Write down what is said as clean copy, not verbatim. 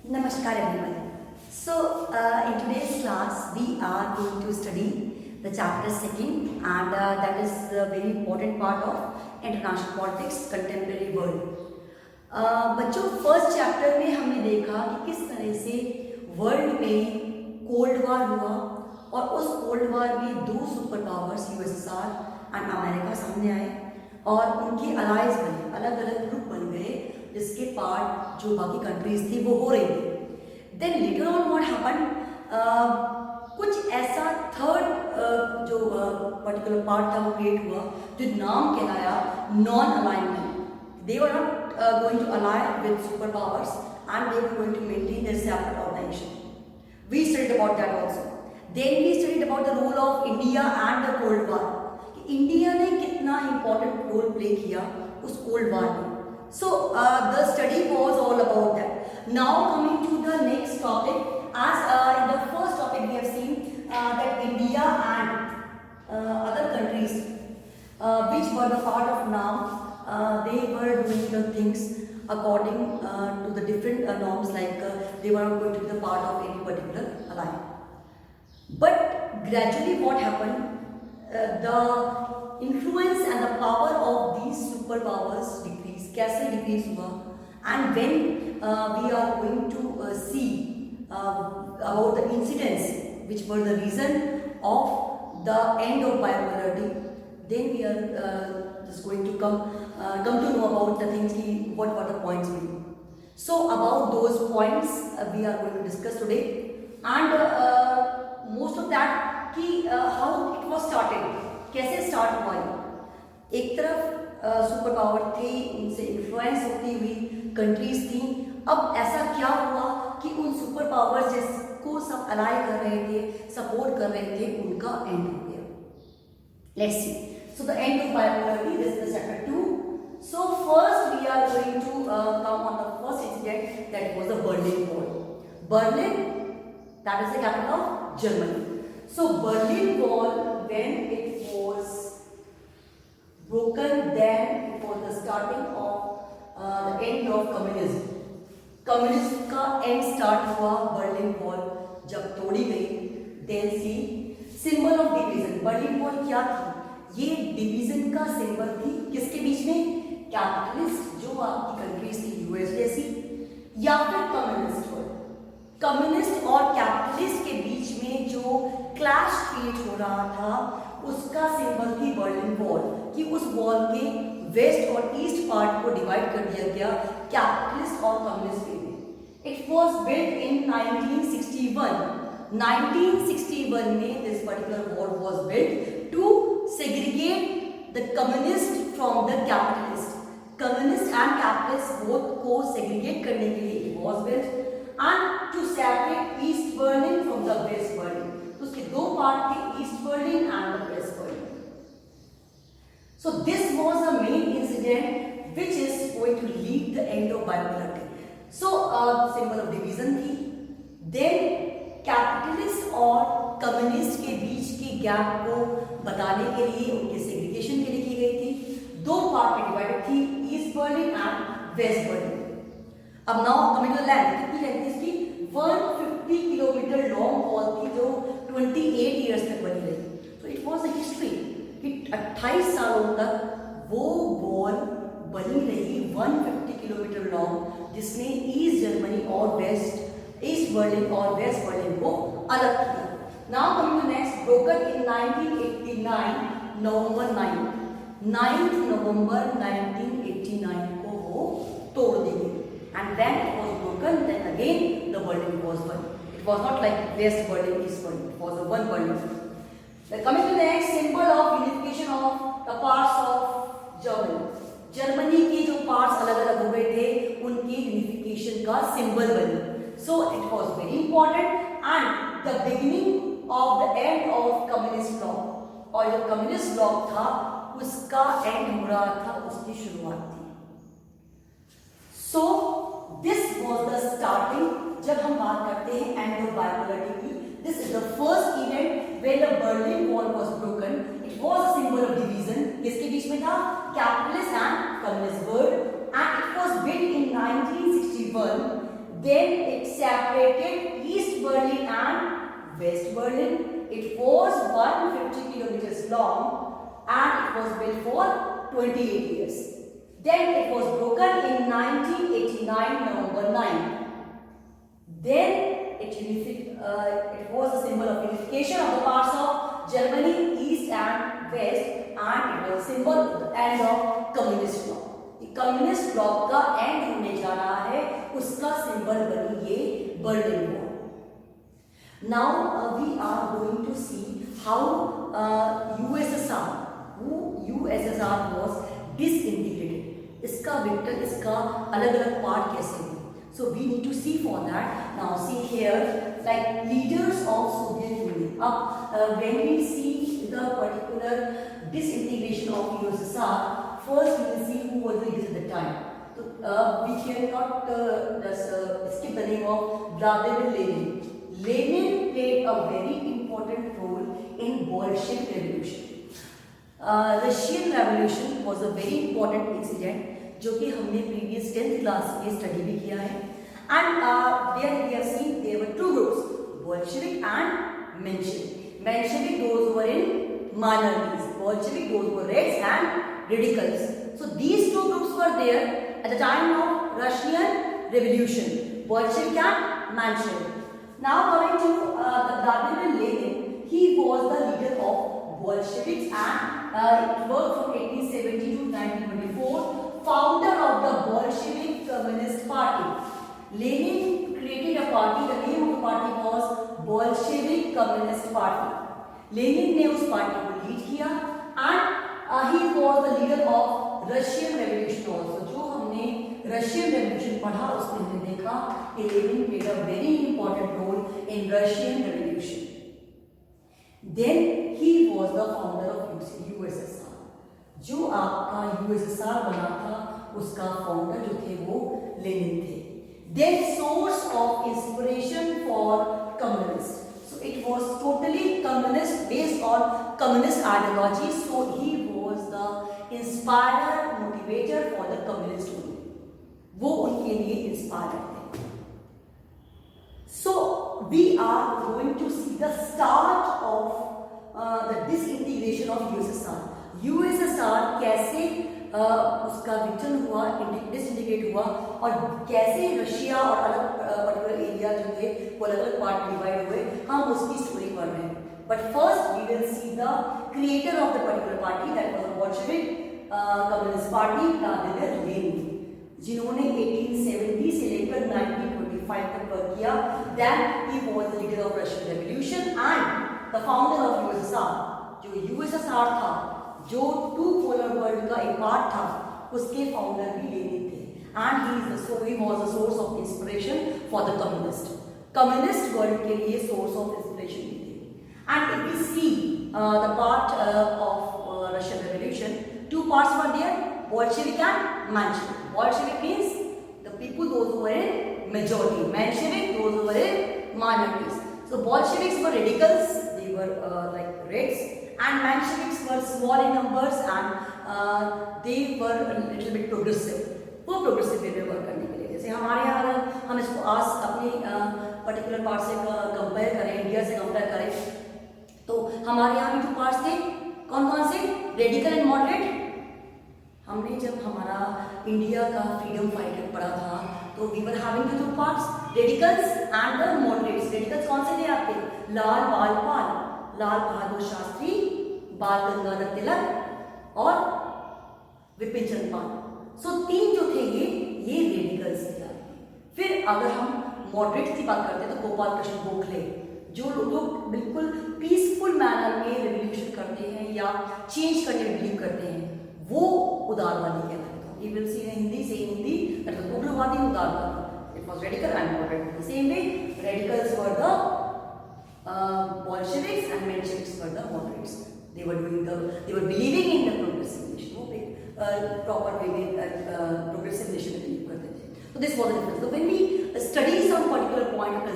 Namaskar everyone. In today's class we are going to study the chapter second and that is a very important part of international politics contemporary world. बच्चों first chapter में हमने देखा कि किस तरह से world में cold war हुआ और उस कोल्ड वार में दो super powers USSR and America सामने आए और उनके अलाइज बने, अलग अलग ग्रुप बन गए जिसके पार्ट जो बाकी कंट्रीज थी वो हो रही थी. Then later on what happened, कुछ ऐसा थर्ड जो पर्टिकुलर पार्ट था वो क्रिएट हुआ जो नाम कहलाया non alignment. They were not going to align with super powers and they were going to maintain their separate organisation. We studied about that also. Then we studied about the role of India and the cold war. India ने कितना important role play किया उस cold war में. So the study was all about that. Now coming to the next topic, as in the first topic we have seen that India and other countries which were the part of NAM, they were doing the things according to the different norms, like they were not going to be the part of any particular alliance. But gradually what happened, the influence and the power of these superpowers decreased. कैसे decrease हुआ and when we are going to see about the incidents which were the reason of the end of bipolarity, then we are just going to come to know about the things की what were the points mean. So about those points we are going to discuss today and most of that कि how it was started, कैसे start हुआ. एक तरफ super power थे, उनसे influence होती हुई कंट्रीज थी. अब ऐसा क्या हुआ कि उन सुपर पावर्स जिसको सब अलाई कर रहे थे, सपोर्ट कर रहे थे, उनका एंड हो गया. Let's see. So the end of bipolarity, this is chapter 2. So first we are going to come on the first incident, that was the Berlin wall. Berlin, that is the capital of Germany. So Berlin wall, when it was broken, then it was the starting of the end of communism. Communism का end start हुआ Berlin wall जब तोड़ी गई. Then see symbol of division. Berlin wall क्या थी? ये division का symbol थी. किसके बीच में? कैपिटलिस्ट जो आपकी कंट्रीज थी यूएस जैसी, या फिर कम्युनिस्ट. कम्युनिस्ट और कैपिटलिस्ट के बीच में जो क्लैश क्रिएट हो रहा था उसका सिंबल थी बर्लिन वॉल, कि उस वॉल के वेस्ट और ईस्ट पार्ट को डिवाइड कर दिया गया कैपिटलिस्ट और कम्युनिस्ट के लिए. It was built in 1961. 1961 में this particular wall was built to segregate the communist from the capitalist. Communist and capitalist both को सेग्रीगेट करने के लिए it was built and to separate East Berlin from the West Berlin. तो उसके दो part थे, East Berlin and the West Berlin. So this was the main incident which is going to lead the end of bipolarity. So symbol of division थी. Then capitalist और communist के बीच के gap को बताने के लिए, उनके सेग्रीगेशन के लिए की गई थी. दो पार्ट में डिवाइडेड थी, east Berlin and west Berlin. अब नाउ कमिंग टू लैंड, कितनी लेंथ इसकी? 150 किलोमीटर लॉन्ग वॉल थी जो 28 इयर्स तक बनी रही. So it was a history कि 28 सालों तक वो वॉल बनी रही 150 किलोमीटर लॉन्ग, जिसने ईस्ट जर्मनी और वेस्ट, ईस्ट बर्लिन और वेस्ट बर्लिन को अलग किया. Now coming to next, broken in 1989 November 9 November 1989 को वो तोड़ दी गई. And then it was broken. Then again the Berlin was one. It was not like West Berlin, East Berlin. It was a one Berlin. Then coming to the next, symbol of unification of the parts of Germany. Germany के जो parts अलग अलग हो गए थे, उनकी unification का symbol बनी. So it was very important and the beginning of the end of communist bloc. और जो communist bloc था, उसका end हो रहा था, उसकी शुरुआत थी. So this was the starting. जब हम बात करते हैं एंड ऑफ बाइपोलैरिटी की, this is the first event where the Berlin wall was broken. It was a symbol of division. किसके बीच में था? Capitalist and communist world. And it was built in 1961. Then it separated East Berlin and West Berlin. It was 150 kilometers long and it was built for 28 years. Then it was broken in 1989 November 9. Then it was a symbol of unification of the parts of Germany, East and West, and it was a symbol of the end of communist bloc. Communist bloc का end होने जा रहा है, उसका symbol बनी ये Berlin wall. Now we are going to see how USSR was disintegrated. इसका victor, इसका अलग अलग पार्ट कैसे हुए. So we need to see for that. Now see here, like leaders of Soviet Union. When we see the particular disintegration of USSR, first we will see who was the leaders at the time. So we cannot just skip the name of Vladimir Lenin. Lenin played a very important role in Bolshevik revolution. Russian revolution was a very important incident जो कि हमने previous 10th class में study भी किया है. And there we have seen there were two groups, Bolshevik and Menshevik. Menshevik, those who were in minorities. Bolshevik, those who were Reds and radicals. So these two groups were there at the time of Russian Revolution, Bolshevik and Menshevik. Now coming to the Vladimir Lenin, he was the leader of Bolsheviks and it was from 1870 to 1924. Founder of the Bolshevik Communist Party. Lenin created a party. The name of the party was Bolshevik Communist Party. Lenin ने उस party को lead किया and he was the leader of Russian Revolution also. जो हमने Russian Revolution पढ़ा उसमें हमने देखा कि Lenin played a very important role in Russian Revolution. Then he was the founder of USSR. जो आपका यूएसएसआर बना था उसका फाउंडर जो थे वो लेनिन थे. Then source of inspiration for communists. So it was totally communist, based on communist ideology. So he was the inspirer, motivator for the communist movement. वो उनके लिए इंस्पायर थे. So we are going to see the start of the disintegration of USSR. USSR कैसे उसका विघटन हुआ, disintegrate हुआ और कैसे रशिया और अलग पर्टिकुलर एरिया जो थे वो अलग अलग पार्ट डिवाइड हुए, हम उसकी स्टोरी पढ़ रहे हैं. But first we will see the creator of the particular party, that was Bolshevik communist party, Vladimir Lenin, जिन्होंने 1870 से लेकर 1925 तक वर्क किया. Then he was the leader of Russian revolution and the founder of USSR. जो USSR था, जो two polar world का एक पार्ट था, उसके फाउंडर भी लेनिन थे. And he was the source of inspiration for the communist world के लिए सोर्स ऑफ इंस्पिरेशन भी थे. And if we see the part of Russian revolution, two parts were there, Bolshevik and Menshevik. Bolshevik means the people those who were in majority, Menshevik those who were in minorities. So Bolsheviks were radicals, they were like Reds, and Mensheviks were small in numbers and they were a little bit progressive. वो progressive वे में work करने के लिए, जैसे हमारे यहाँ अगर हम इसको आज अपनी पर्टिकुलर पार्ट से कंपेयर करें, इंडिया से कंपेयर करें, तो हमारे यहाँ भी जो पार्ट्स थे कौन कौन से, रेडिकल एंड मॉडरेट. हमने जब हमारा इंडिया का फ्रीडम फाइटर पढ़ा था तो we were having the two parts, radicals and the moderates. Radicals कौन से थे आपके, लाल बाल पाल, लाल बहादुर शास्त्री, बाल गंगाधर तिलक और विपिन चंद्र पाल. सो तीन जो थे ये रेडिकल्स थे. फिर अगर हम मॉडरेट की बात करते हैं तो गोपाल कृष्ण गोखले, जो लोग बिल्कुल पीसफुल मैनर में रेवोल्यूशन करते हैं या चेंज करने में बिलीव करते हैं, वो उदारवादी कहलाते हैं. ये विल सी इन हिंदी से हिंदी दैट इज उग्रवादी, उदारवादी. It was radical and moderate. The same way radicals were the Bolsheviks and Mensheviks were the moderates. They were believing in the progressive nation. वो proper way में progressive nation में believe करते थे. So this was the difference. So when we study some particular point of